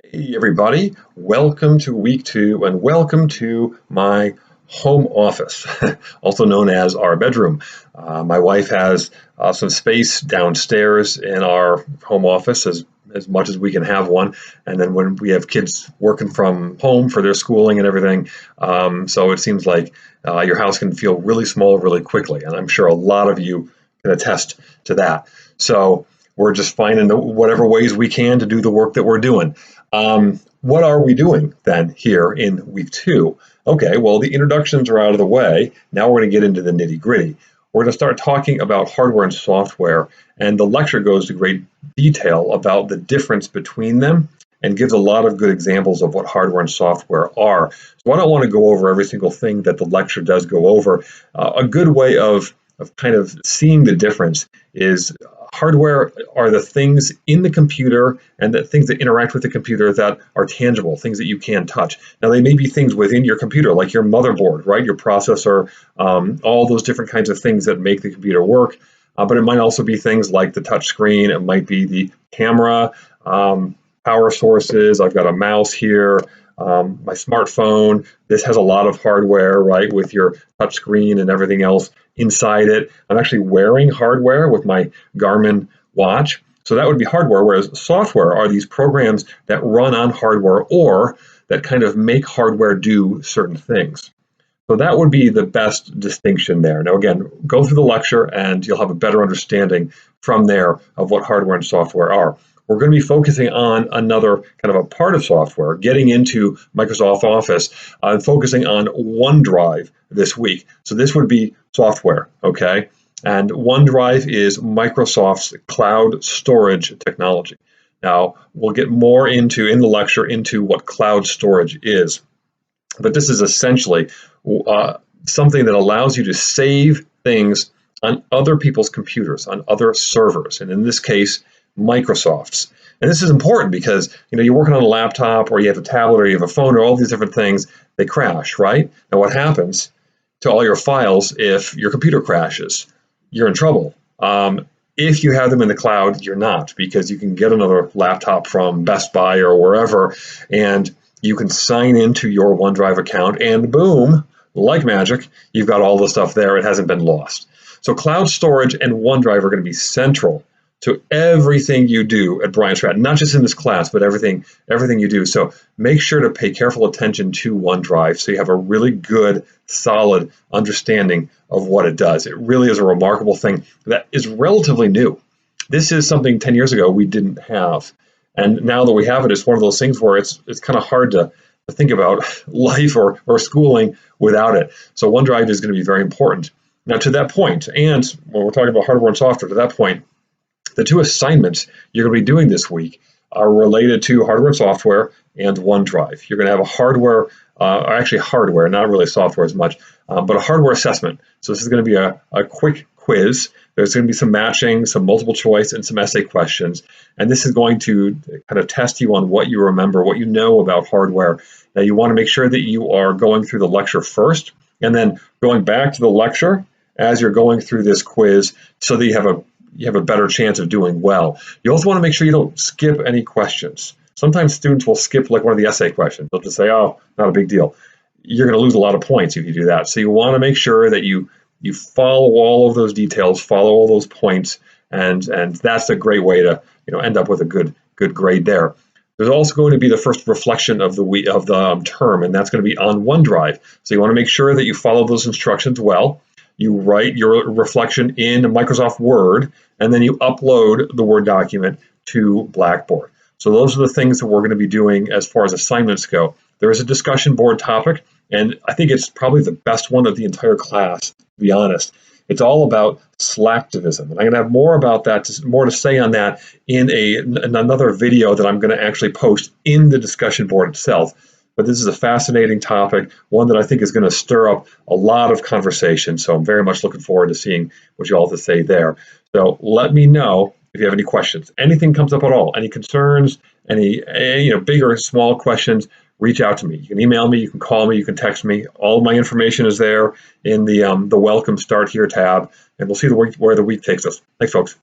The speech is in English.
Hey everybody, welcome to week 2 and welcome to my home office, also known as our bedroom. My wife has some space downstairs in our home office as much as we can have one. And then when we have kids working from home for their schooling and everything, so it seems like your house can feel really small really quickly. And I'm sure a lot of you can attest to that. So we're just finding whatever ways we can to do the work that we're doing. What are we doing then here in week 2? Okay, well, the introductions are out of the way. Now we're going to get into the nitty gritty. We're going to start talking about hardware and software, and the lecture goes to great detail about the difference between them and gives a lot of good examples of what hardware and software are. So I don't want to go over every single thing that the lecture does go over. A good way of kind of seeing the difference is hardware are the things in the computer and the things that interact with the computer that are tangible, things that you can touch. Now, they may be things within your computer, like your motherboard, right? Your processor, all those different kinds of things that make the computer work. But it might also be things like the touch screen. It might be the camera, power sources. I've got a mouse here. My smartphone, this has a lot of hardware, right, with your touch screen and everything else inside it. I'm actually wearing hardware with my Garmin watch. So that would be hardware, whereas software are these programs that run on hardware or that kind of make hardware do certain things. So that would be the best distinction there. Now, again, go through the lecture and you'll have a better understanding from there of what hardware and software are. We're going to be focusing on another kind of a part of software, getting into Microsoft Office, and focusing on OneDrive this week. So this would be software, okay? And OneDrive is Microsoft's cloud storage technology. Now, we'll get more into, in the lecture, into what cloud storage is. But this is essentially something that allows you to save things on other people's computers, on other servers, and in this case, Microsoft's. And this is important because you're working on a laptop or you have a tablet or you have a phone or all these different things, they crash, right? Now what happens to all your files if your computer crashes? You're in trouble. If you have them in the cloud, you're not, because you can get another laptop from Best Buy or wherever, and you can sign into your OneDrive account and boom, like magic, you've got all the stuff there. It hasn't been lost. So cloud storage and OneDrive are going to be central to everything you do at Bryant Stratton, not just in this class, but everything you do. So make sure to pay careful attention to OneDrive so you have a really good, solid understanding of what it does. It really is a remarkable thing that is relatively new. This is something 10 years ago we didn't have. And now that we have it, it's one of those things where it's kind of hard to think about life or schooling without it. So OneDrive is going to be very important. Now to that point, and when we're talking about hardware and software, to that point, the two assignments you're going to be doing this week are related to hardware and software and OneDrive. You're going to have a hardware, not really software as much, but a hardware assessment. So this is going to be a quick quiz. There's going to be some matching, some multiple choice, and some essay questions. And this is going to kind of test you on what you remember, what you know about hardware. Now you want to make sure that you are going through the lecture first and then going back to the lecture as you're going through this quiz so that you have a better chance of doing well. You also want to make sure you don't skip any questions. Sometimes students will skip like one of the essay questions. They'll just say, oh, not a big deal. You're going to lose a lot of points if you do that. So you want to make sure that you follow all of those details, follow all those points, and that's a great way to end up with a good grade there. There's also going to be the first reflection of the term, and that's going to be on OneDrive. So you want to make sure that you follow those instructions well. You write your reflection in Microsoft Word, and then you upload the Word document to Blackboard. So those are the things that we're going to be doing as far as assignments go. There is a discussion board topic, and I think it's probably the best one of the entire class, to be honest. It's all about slacktivism, and I'm going to have more about that, more to say on that in another video that I'm going to actually post in the discussion board itself. But this is a fascinating topic, one that I think is going to stir up a lot of conversation. So I'm very much looking forward to seeing what you all have to say there. So let me know if you have any questions. Anything comes up at all, any concerns, any big or small questions, reach out to me. You can email me, you can call me, you can text me. All of my information is there in the Welcome Start Here tab, and we'll see where the week takes us. Thanks, folks.